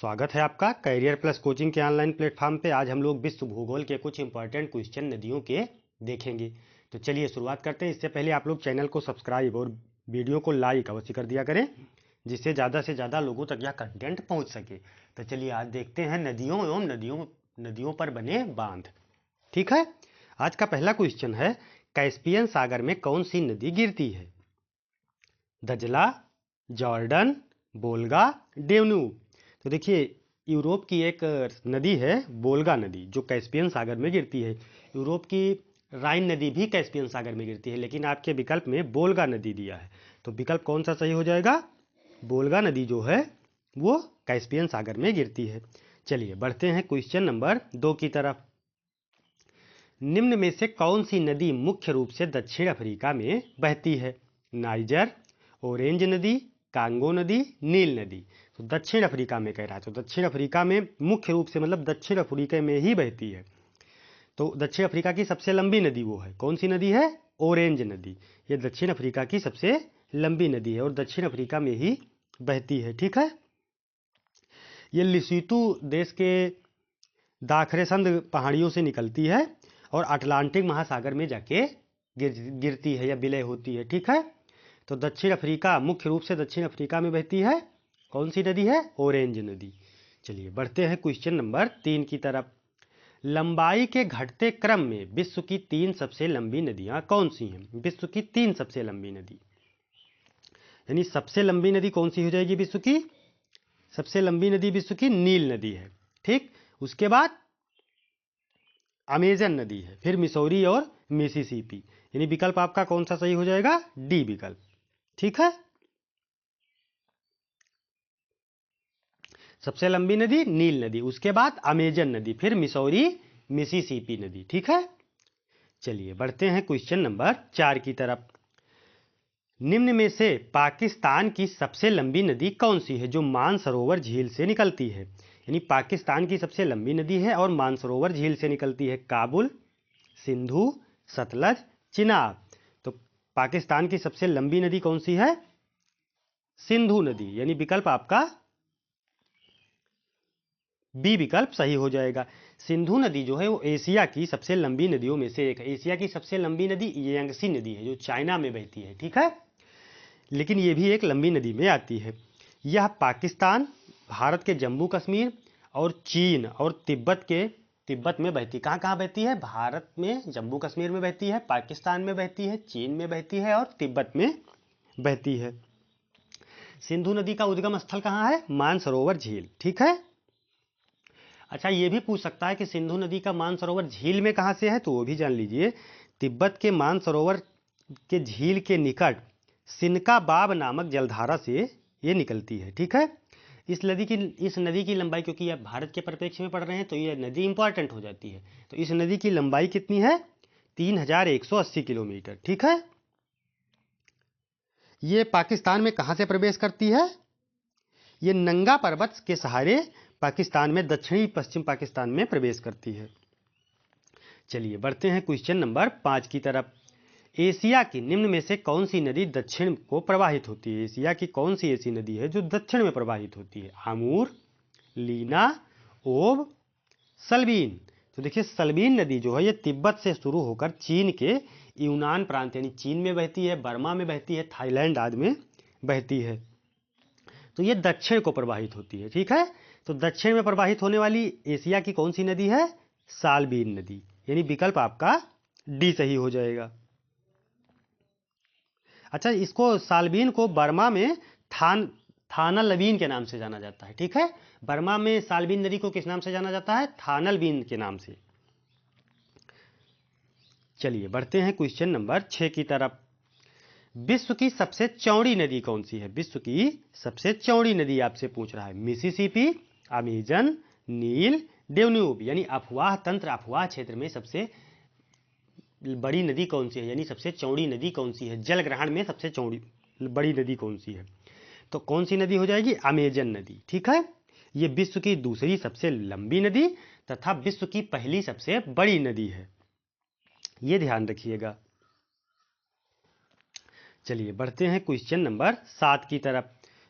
स्वागत है आपका कैरियर प्लस कोचिंग के ऑनलाइन प्लेटफॉर्म पे। आज हम लोग विश्व भूगोल के कुछ इंपॉर्टेंट क्वेश्चन नदियों के देखेंगे। तो चलिए शुरुआत करते हैं। इससे पहले आप लोग चैनल को सब्सक्राइब और वीडियो को लाइक अवश्य कर दिया करें, जिससे ज़्यादा से ज़्यादा लोगों तक यह कंटेंट पहुँच सके। तो चलिए आज देखते हैं नदियों एवं नदियों पर बने बांध। ठीक है, आज का पहला क्वेश्चन है, कैस्पियन सागर में कौन सी नदी गिरती है? दजला, जॉर्डन, वोल्गा, डेन्यूब। तो देखिए, यूरोप की एक नदी है वोल्गा नदी, जो कैस्पियन सागर में गिरती है। यूरोप की राइन नदी भी कैस्पियन सागर में गिरती है, लेकिन आपके विकल्प में वोल्गा नदी दिया है। तो विकल्प कौन सा सही हो जाएगा? वोल्गा नदी जो है वो कैस्पियन सागर में गिरती है। चलिए बढ़ते हैं क्वेश्चन नंबर 2 की तरफ। निम्न में से कौन सी नदी मुख्य रूप से दक्षिण अफ्रीका में बहती है? नाइजर, ऑरेंज नदी, कांगो नदी, नील नदी। तो दक्षिण अफ्रीका में कह रहा है, तो दक्षिण अफ्रीका में मुख्य रूप से मतलब दक्षिण अफ्रीका में ही बहती है। तो दक्षिण अफ्रीका की सबसे लंबी नदी वो है, कौन सी नदी है? ऑरेंज नदी। ये दक्षिण अफ्रीका की सबसे लंबी नदी है और दक्षिण अफ्रीका में ही बहती है। ठीक है, ये लिसीतू देश के दाखरेसंद पहाड़ियों से निकलती है और अटलांटिक महासागर में जाके गिरती है या विलय होती है। ठीक है, तो दक्षिण अफ्रीका मुख्य रूप से दक्षिण अफ्रीका में बहती है। कौन सी नदी है? ऑरेंज नदी। चलिए बढ़ते हैं क्वेश्चन नंबर 3 की तरफ। लंबाई के घटते क्रम में विश्व की 3 सबसे लंबी नदियां कौन सी हैं? विश्व की 3 सबसे लंबी नदी, यानी सबसे लंबी नदी कौन सी हो जाएगी? विश्व की सबसे लंबी नदी विश्व की नील नदी है। ठीक, उसके बाद अमेजन नदी है, फिर मिसौरी और मिसिसिपी। यानी विकल्प आपका कौन सा सही हो जाएगा? डी विकल्प। ठीक है, सबसे लंबी नदी नील नदी, उसके बाद अमेजन नदी, फिर मिसौरी मिसिसिपी नदी। ठीक है, चलिए बढ़ते हैं क्वेश्चन नंबर 4 की तरफ। निम्न में से पाकिस्तान की सबसे लंबी नदी कौन सी है जो मानसरोवर झील से निकलती है? यानी पाकिस्तान की सबसे लंबी नदी है और मानसरोवर झील से निकलती है। काबुल, सिंधु, सतलज, चिनाब। तो पाकिस्तान की सबसे लंबी नदी कौन सी है? सिंधु नदी, यानी विकल्प आपका बी विकल्प सही हो जाएगा। सिंधु नदी जो है वो एशिया की सबसे लंबी नदियों में से एक है। एशिया की सबसे लंबी नदी यांगसी नदी है जो चाइना में बहती है। ठीक है, लेकिन ये भी एक लंबी नदी में आती है। यह पाकिस्तान, भारत के जम्मू कश्मीर और चीन और तिब्बत में बहती। कहाँ कहाँ बहती है? भारत में जम्मू कश्मीर में बहती है, पाकिस्तान में बहती है, चीन में बहती है और तिब्बत में बहती है। सिंधु नदी का उद्गम स्थल कहाँ है? मानसरोवर झील। ठीक है, अच्छा ये भी पूछ सकता है कि सिंधु नदी का मानसरोवर झील में कहाँ से है, तो वो भी जान लीजिए। तिब्बत के मानसरोवर के झील के निकट सिनका बाब नामक जलधारा से ये निकलती है। ठीक है, इस नदी की लंबाई, क्योंकि ये भारत के परिप्रेक्ष्य में पढ़ रहे हैं तो ये नदी इंपॉर्टेंट हो जाती है। तो इस नदी की लंबाई कितनी है? 3180 किलोमीटर। ठीक है, ये पाकिस्तान में कहाँ से प्रवेश करती है? ये नंगा पर्वत के सहारे पाकिस्तान में दक्षिणी पश्चिम पाकिस्तान में प्रवेश करती है। चलिए बढ़ते हैं क्वेश्चन नंबर 5 की तरफ। एशिया की निम्न में से कौन सी नदी दक्षिण को प्रवाहित होती है? एशिया की कौन सी ऐसी नदी है जो दक्षिण में प्रवाहित होती है? आमूर, लीना, ओब, सल्बीन। तो देखिए, सल्बीन नदी जो है ये तिब्बत से शुरू होकर चीन के यूनान प्रांत यानी चीन में बहती है, बर्मा में बहती है, थाईलैंड आदि में बहती है। तो ये दक्षिण को प्रवाहित होती है। ठीक है, तो दक्षिण में प्रवाहित होने वाली एशिया की कौन सी नदी है? सालबीन नदी, यानी विकल्प आपका डी सही हो जाएगा। अच्छा, इसको सालबीन को बर्मा में थानलबीन के नाम से जाना जाता है। ठीक है, बर्मा में सालबीन नदी को किस नाम से जाना जाता है? थानलबीन के नाम से। चलिए बढ़ते हैं क्वेश्चन नंबर 6 की तरफ। विश्व की सबसे चौड़ी नदी कौन सी है? विश्व की सबसे चौड़ी नदी आपसे पूछ रहा है। मिसिसिपी, अमेजन, नील, डेन्यूब। यानी अफवाह तंत्र, अफवाह क्षेत्र में सबसे बड़ी नदी कौन सी है, यानी सबसे चौड़ी नदी कौन सी है? जल ग्रहण में सबसे चौड़ी बड़ी नदी कौन सी है? तो कौन सी नदी हो जाएगी? अमेजन नदी। ठीक है, ये विश्व की दूसरी सबसे लंबी नदी तथा विश्व की पहली सबसे बड़ी नदी है, ये ध्यान रखिएगा। चलिए बढ़ते हैं क्वेश्चन नंबर 7 की तरफ।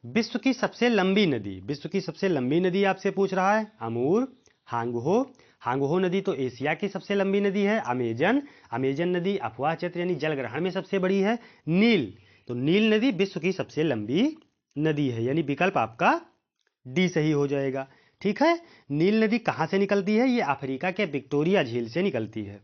विश्व की सबसे लंबी नदी, विश्व की सबसे लंबी नदी आपसे पूछ रहा है। अमूर, हांगहो, हांगहो नदी तो एशिया की सबसे लंबी नदी है। अमेजन, अमेजन नदी अफवाह चक्र यानी जलग्रहण में सबसे बड़ी है। नील, तो नील नदी विश्व की सबसे लंबी नदी है, यानी विकल्प आपका डी सही हो जाएगा। ठीक है, नील नदी कहां से निकलती है? ये अफ्रीका के विक्टोरिया झील से निकलती है।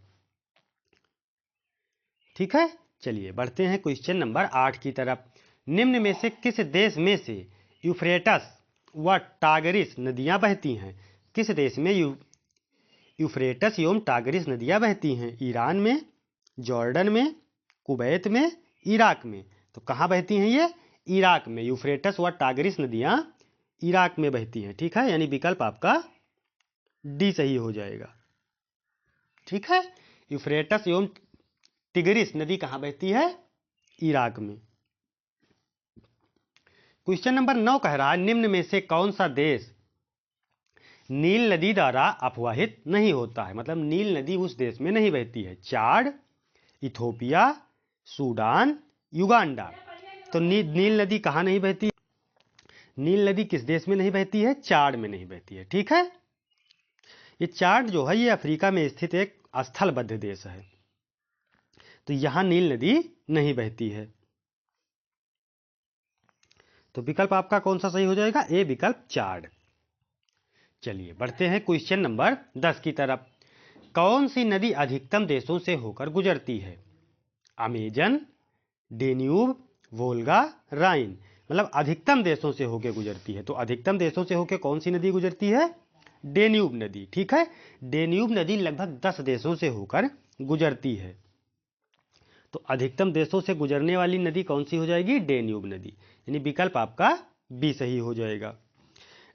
ठीक है, चलिए बढ़ते हैं क्वेश्चन नंबर 8 की तरफ। निम्न में से किस देश में से यूफ्रेटस व टागरिस नदियां बहती हैं? किस देश में यूफ्रेटस एवं टागरिस नदियां बहती हैं? ईरान में, जॉर्डन में, कुवैत में, इराक में। तो कहाँ बहती हैं ये? इराक में। यूफ्रेटस व टागरिस नदियां इराक में बहती हैं। ठीक है, यानी विकल्प आपका डी सही हो जाएगा। ठीक है, यूफ्रेटस एवं टिग्रिस नदी कहाँ बहती है? इराक में। क्वेश्चन नंबर 9 कह रहा है निम्न में से कौन सा देश नील नदी द्वारा अपवाहित नहीं होता है? मतलब नील नदी उस देश में नहीं बहती है। चाड, इथोपिया, सूडान, युगांडा। तो नील नदी कहाँ नहीं बहती? नील नदी किस देश में नहीं बहती है? चाड में नहीं बहती है। ठीक है, ये चाड जो है ये अफ्रीका में स्थित एक स्थलबद्ध देश है, तो यहां नील नदी नहीं बहती है। तो विकल्प आपका कौन सा सही हो जाएगा? ए विकल्प चाड। चलिए बढ़ते हैं क्वेश्चन नंबर 10 की तरफ। कौन सी नदी अधिकतम देशों से होकर गुजरती है? अमेजन, डेन्यूब, वोल्गा, राइन। मतलब अधिकतम देशों से होकर गुजरती है, तो अधिकतम देशों से होकर कौन सी नदी गुजरती है? डेन्यूब नदी। ठीक है, डेन्यूब नदी लगभग 10 देशों से होकर गुजरती है, तो अधिकतम देशों से गुजरने वाली नदी कौन सी हो जाएगी? डेन्यूब नदी, यानी विकल्प आपका बी सही हो जाएगा।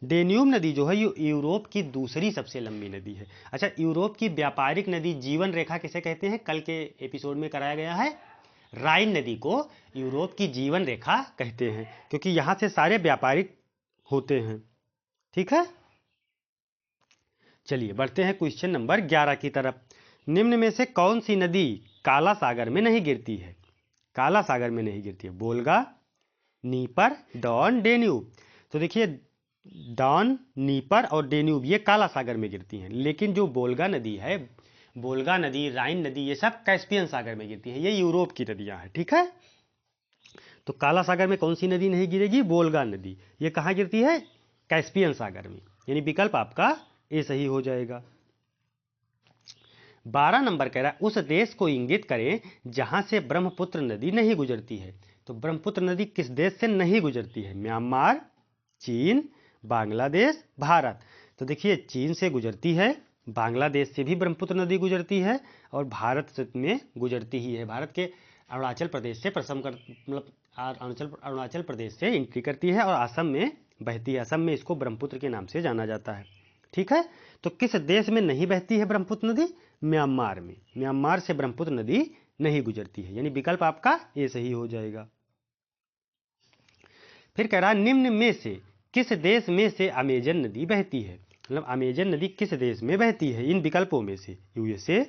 डेन्यूब नदी जो है ये यूरोप की दूसरी सबसे लंबी नदी है। अच्छा, यूरोप की व्यापारिक नदी जीवन रेखा किसे कहते हैं? कल के एपिसोड में कराया गया है। राइन नदी को यूरोप की जीवन रेखा कहते हैं, क्योंकि यहां से सारे व्यापारिक होते हैं। ठीक है, चलिए बढ़ते हैं क्वेश्चन नंबर 11 की तरफ। निम्न में से कौन सी नदी काला सागर में नहीं गिरती है? काला सागर में नहीं गिरती है। Volga, Dnieper, Don, Danube. तो देखिए, डॉन, नीपर और डेन्यूब ये काला सागर में गिरती हैं, लेकिन जो बोल्गा नदी है, बोल्गा नदी, राइन नदी, ये सब कैस्पियन सागर में गिरती हैं। ये यूरोप की नदियां हैं। ठीक है, तो काला सागर में कौन सी नदी नहीं गिरेगी? बोल्गा नदी। ये कहाँ गिरती है? कैस्पियन सागर में, यानी विकल्प आपका ए सही हो जाएगा। 12 नंबर कह रहा है उस देश को इंगित करें जहां से ब्रह्मपुत्र नदी नहीं गुजरती है। तो ब्रह्मपुत्र नदी किस देश से नहीं गुजरती है? म्यांमार, चीन, बांग्लादेश, भारत। तो देखिए, चीन से गुजरती है, बांग्लादेश से भी ब्रह्मपुत्र नदी गुजरती है, और भारत में गुजरती ही है। भारत के अरुणाचल प्रदेश से मतलब अरुणाचल प्रदेश से एंट्री करती है और असम में बहती है। असम में इसको ब्रह्मपुत्र के नाम से जाना जाता है। ठीक है, तो किस देश में नहीं बहती है ब्रह्मपुत्र नदी? म्यांमार में। म्यांमार से ब्रह्मपुत्र नदी नहीं गुजरती है, यानी विकल्प आपका ये सही हो जाएगा। फिर कह रहा है निम्न में से किस देश में से अमेजन नदी बहती है? मतलब अमेजन नदी किस देश में बहती है इन विकल्पों में से? USA,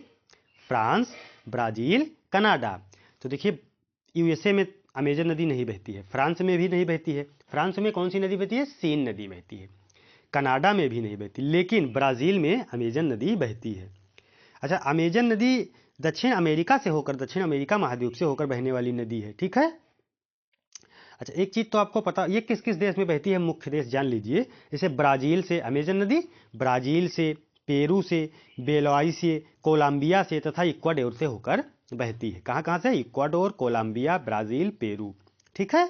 France, Brazil, Canada. तो देखिए, यूएसए में अमेजन नदी नहीं बहती है, फ्रांस में भी नहीं बहती है। फ्रांस में कौन सी नदी बहती है? सीन नदी बहती है। कनाडा में भी नहीं बहती, लेकिन ब्राजील में अमेजन नदी बहती है। अच्छा, अमेजन नदी दक्षिण अमेरिका से होकर, दक्षिण अमेरिका महाद्वीप से होकर बहने वाली नदी है। ठीक है, अच्छा एक चीज तो आपको पता, ये किस किस देश में बहती है मुख्य देश जान लीजिए। जैसे ब्राजील से अमेजन नदी, ब्राजील से, पेरू से, बेलाई से, कोलंबिया से तथा इक्वाडोर से होकर बहती है। कहाँ कहाँ से? Ecuador, Colombia, Brazil, Peru. ठीक है,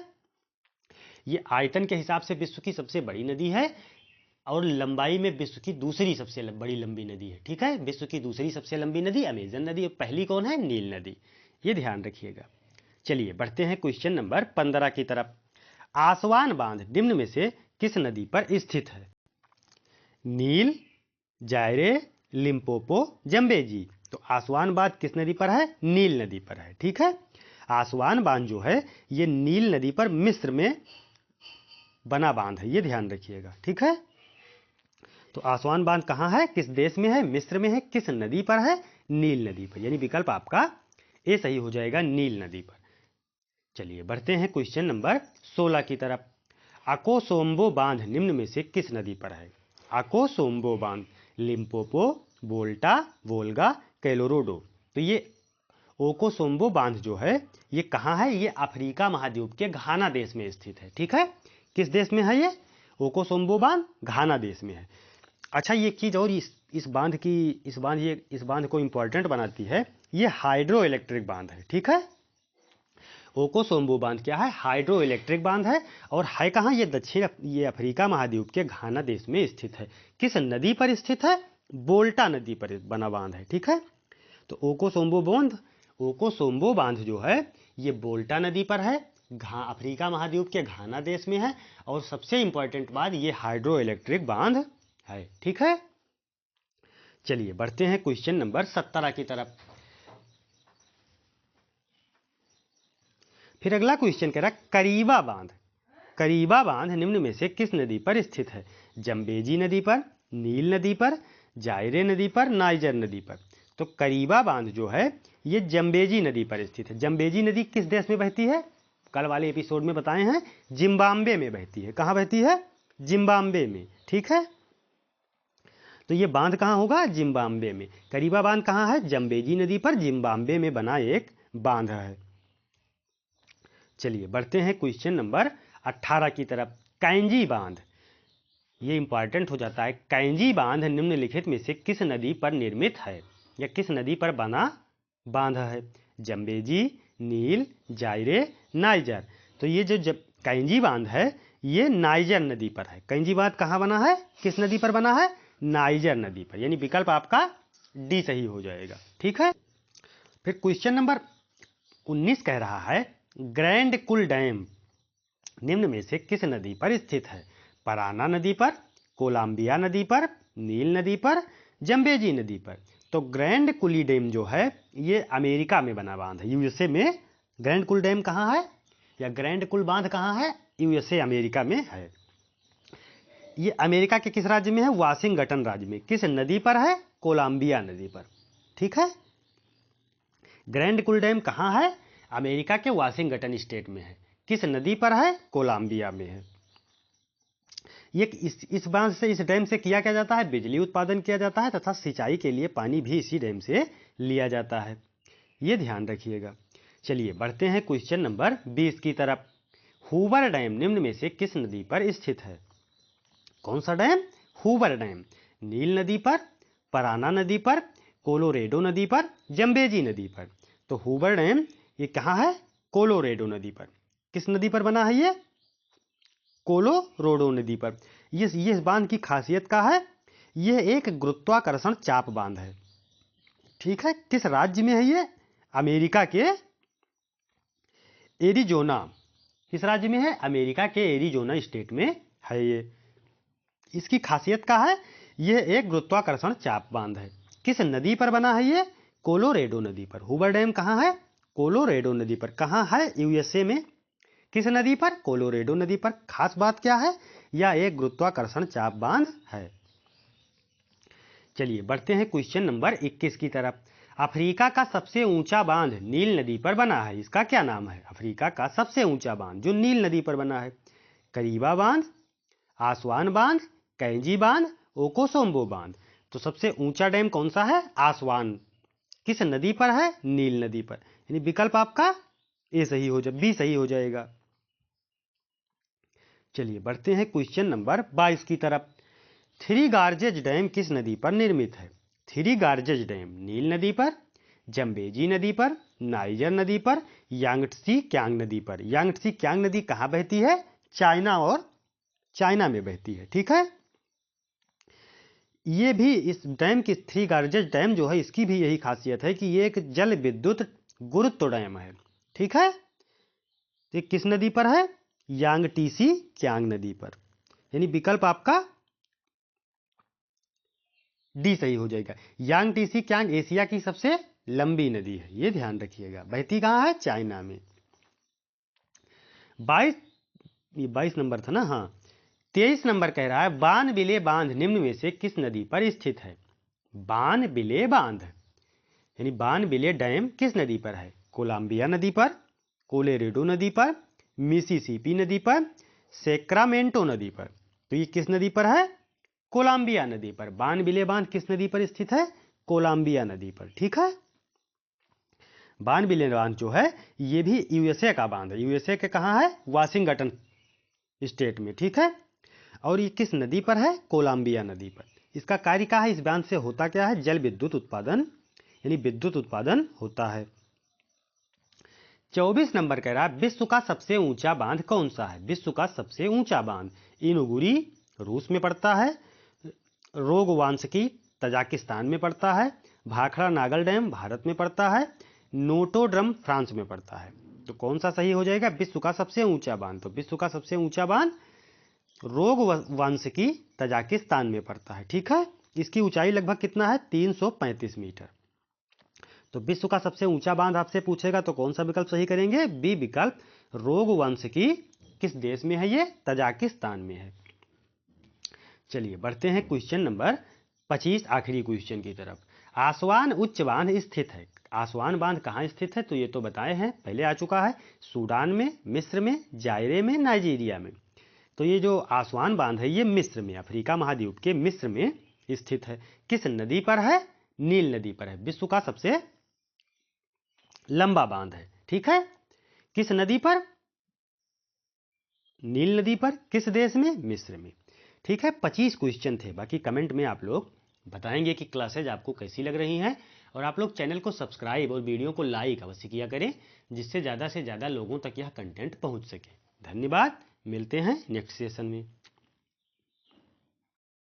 ये आयतन के हिसाब से विश्व की सबसे बड़ी नदी है और लंबाई में विश्व की दूसरी सबसे बड़ी लंबी नदी है। ठीक है, विश्व की दूसरी सबसे लंबी नदी अमेजन नदी, और पहली कौन है? नील नदी। ये ध्यान रखिएगा। चलिए बढ़ते हैं क्वेश्चन नंबर 15 की तरफ। आसवान बांध निम्न में से किस नदी पर स्थित है? नील, जायरे, लिम्पोपो, जम्बेजी। तो आसवान बांध किस नदी पर है? नील नदी पर है। ठीक है, आसवान बांध जो है ये नील नदी पर मिस्र में बना बांध है, ये ध्यान रखिएगा। ठीक है, तो आसवान बांध कहाँ है, किस देश में है? मिस्र में है। किस नदी पर है? नील नदी पर, यानी विकल्प आपका ए सही हो जाएगा, नील नदी पर। चलिए बढ़ते हैं क्वेश्चन नंबर 16 की तरफ। अकोसोम्बो बांध निम्न में से किस नदी पर है? अकोसोम्बो बांध लिम्पोपो, वोल्टा, वोल्गा, कोलोराडो। तो ये ओकोसोम्बो बांध जो है ये कहाँ है? ये अफ्रीका महाद्वीप के घाना देश में स्थित है। ठीक है, किस देश में है ये? ओकोसोम्बो बांध घाना देश में है। अच्छा, ये चीज़ और इस बांध को इम्पोर्टेंट बनाती है, ये हाइड्रो इलेक्ट्रिक बांध है। ठीक है, ओकोसोम्बो बांध क्या है? हाइड्रो इलेक्ट्रिक बांध है। और है कहाँ? ये अफ्रीका महाद्वीप के घाना देश में स्थित है। किस नदी पर स्थित है? वोल्टा नदी पर बना बांध है। ठीक है, तो ओकोसोम्बो बांध जो है ये वोल्टा नदी पर है, अफ्रीका महाद्वीप के घाना देश में है। और सबसे इंपॉर्टेंट बात, ये हाइड्रो इलेक्ट्रिक बांध है। ठीक है, चलिए बढ़ते हैं क्वेश्चन नंबर 17 की तरफ। फिर अगला क्वेश्चन कह रहा करीबा बांध। करीबा बांध निम्न में से किस नदी पर स्थित है? जम्बेजी नदी पर, नील नदी पर, जायरे नदी पर, नाइजर नदी पर। तो करीबा बांध जो है ये जम्बेजी नदी पर स्थित है। जम्बेजी नदी किस देश में बहती है? कल वाले एपिसोड में बताए हैं, जिम्बाब्वे में बहती है। कहाँ बहती है? जिम्बाब्वे में। ठीक है, तो ये बांध कहाँ होगा? जिम्बाब्वे में। करीबा बांध कहाँ है? जम्बेजी नदी पर, जिम्बाब्वे में बना एक बांध है। चलिए बढ़ते हैं क्वेश्चन नंबर 18 की तरफ। कैंजी बांध, ये इंपॉर्टेंट हो जाता है। कैंजी बांध निम्नलिखित में से किस नदी पर निर्मित है या किस नदी पर बना बांध है? जम्बेजी, नील, जायरे, नाइजर। तो ये जो कैंजी बांध है ये नाइजर नदी पर है। कैंजी बांध कहाँ बना है? किस नदी पर बना है? नाइजर नदी पर, यानी विकल्प आपका डी सही हो जाएगा। ठीक है, फिर क्वेश्चन नंबर 19 कह रहा है ग्रैंड कुल डैम निम्न में से किस नदी पर स्थित है? पराना नदी पर, कोलंबिया नदी पर, नील नदी पर, जम्बेजी नदी पर। तो ग्रैंड कुली डैम जो है ये अमेरिका में बना बांध है, यूएसए में। ग्रैंड कुल डैम कहाँ है या ग्रैंड कुल बांध कहाँ है? यूएसए, अमेरिका में है। ये अमेरिका के किस राज्य में है? वाशिंगटन राज्य में। किस नदी पर है? कोलंबिया नदी पर। ठीक है, ग्रैंड कुल डैम कहाँ है? अमेरिका के वाशिंगटन स्टेट में है। किस नदी पर है? कोलंबिया में है। ये इस बांध से, इस डैम से किया क्या जाता है? बिजली उत्पादन किया जाता है तथा सिंचाई के लिए पानी भी इसी डैम से लिया जाता है। ये ध्यान रखिएगा। चलिए बढ़ते हैं क्वेश्चन नंबर 20 की तरफ। हूवर डैम निम्न में से किस नदी पर स्थित है? कौन सा डैम? Hoover dam. नील नदी पर, पराना नदी पर, कोलोरेडो नदी पर, जम्बेजी नदी पर। तो हूवर डैम ये कहाँ है? कोलोरेडो नदी पर। किस नदी पर बना है ये? कोलोराडो नदी पर। ये इस बांध की खासियत क्या है? यह एक गुरुत्वाकर्षण चाप बांध है। ठीक है, किस राज्य में है ये? अमेरिका के एरिजोना। किस राज्य में है? अमेरिका के एरिजोना स्टेट में है ये। इसकी खासियत क्या है? यह एक गुरुत्वाकर्षण चाप बांध है। किस नदी पर बना है ये? कोलोरेडो नदी पर। हूवर डैम कहाँ है? कोलोरेडो नदी पर। कहाँ है? यूएसए में। किस नदी पर? कोलोरेडो नदी पर। खास बात क्या है? यह एक गुरुत्वाकर्षण चाप बांध है। चलिए बढ़ते हैं क्वेश्चन नंबर 21 की तरफ। अफ्रीका का सबसे ऊंचा बांध नील नदी पर बना है, इसका क्या नाम है? अफ्रीका का सबसे ऊंचा बांध जो नील नदी पर बना है। करीबा बांध, आसवान बांध, कैंजी बांध, ओकोसोम्बो बांध। तो सबसे ऊंचा डैम कौन सा है? आसवान। किस नदी पर है? नील नदी पर। यानी विकल्प आपका ए सही हो जाए, बी सही हो जाएगा। चलिए बढ़ते हैं क्वेश्चन नंबर 22 की तरफ। थ्री गार्जेज डैम किस नदी पर निर्मित है? थ्री गार्जेज डैम नील नदी पर, जम्बेजी नदी पर, नाइजर नदी पर, यांगत्सी क्यांग नदी पर। यांगत्सी क्यांग नदी कहाँ बहती है? चाइना में बहती है। ठीक है, ये भी इस डैम की, थ्री गार्जेज डैम जो है इसकी भी यही खासियत है कि ये एक जल विद्युत गुरुत्व डैम है। ठीक है, ये किस नदी पर है? यांगटीसी क्यांग नदी पर। यानी विकल्प आपका डी सही हो जाएगा। यांगटीसी क्यांग एशिया की सबसे लंबी नदी है, ये ध्यान रखिएगा। बहती कहाँ है? चाइना में। 22 नंबर था ना? हाँ, 23 नंबर कह रहा है बान बिले बांध निम्न में से किस नदी पर स्थित है? बान बिले बांध यानी बान बिले डैम किस नदी पर है? कोलंबिया नदी पर, कोलोरेडो नदी पर, मिसिसिपी नदी पर, सेक्रामेंटो नदी पर। तो ये किस नदी पर है? कोलंबिया नदी पर। बानविले बांध किस नदी पर स्थित है? कोलंबिया नदी पर। ठीक है, बानविले बांध जो है ये भी यूएसए का बांध है। यूएसए के कहाँ है? वाशिंगटन स्टेट में। ठीक है, और ये किस नदी पर है? कोलंबिया नदी पर। इसका कार्य क्या है? इस बांध से होता क्या है? जल विद्युत उत्पादन, यानी विद्युत उत्पादन होता है। 24 नंबर कह रहा है विश्व का सबसे ऊंचा बांध कौन सा है? विश्व का सबसे ऊंचा बांध इनुगुरी रूस में पड़ता है, रोगवांसकी तजाकिस्तान में पड़ता है, भाखड़ा नागल डैम भारत में पड़ता है, नोटोड्रम फ्रांस में पड़ता है। तो कौन सा सही हो जाएगा? विश्व का सबसे ऊंचा बांध। तो विश्व का सबसे ऊंचा बांध रोगवांसकी तजाकिस्तान में पड़ता है। ठीक है, इसकी ऊंचाई लगभग कितना है? 335 मीटर। तो विश्व का सबसे ऊंचा बांध आपसे पूछेगा तो कौन सा विकल्प सही करेंगे? बी विकल्प। रोगवंसकी किस देश में है? ये तजाकिस्तान में है। चलिए बढ़ते हैं क्वेश्चन नंबर 25, आखिरी क्वेश्चन की तरफ। आसवान उच्च बांध स्थित है। आसवान बांध कहाँ स्थित है? तो ये तो बताए हैं, पहले आ चुका है। सूडान में, मिस्र में, जायरे में, नाइजीरिया में। तो ये जो आसवान बांध है ये मिस्र में, अफ्रीका महाद्वीप के मिस्र में स्थित है। किस नदी पर है? नील नदी पर है। विश्व का सबसे लंबा बांध है। ठीक है, किस नदी पर? नील नदी पर। किस देश में? मिस्र में। ठीक है, 25 क्वेश्चन थे। बाकी कमेंट में आप लोग बताएंगे कि क्लासेज आपको कैसी लग रही हैं, और आप लोग चैनल को सब्सक्राइब और वीडियो को लाइक अवश्य किया करें, जिससे ज़्यादा से ज़्यादा लोगों तक यह कंटेंट पहुंच सके। धन्यवाद, मिलते हैं नेक्स्ट सेशन में।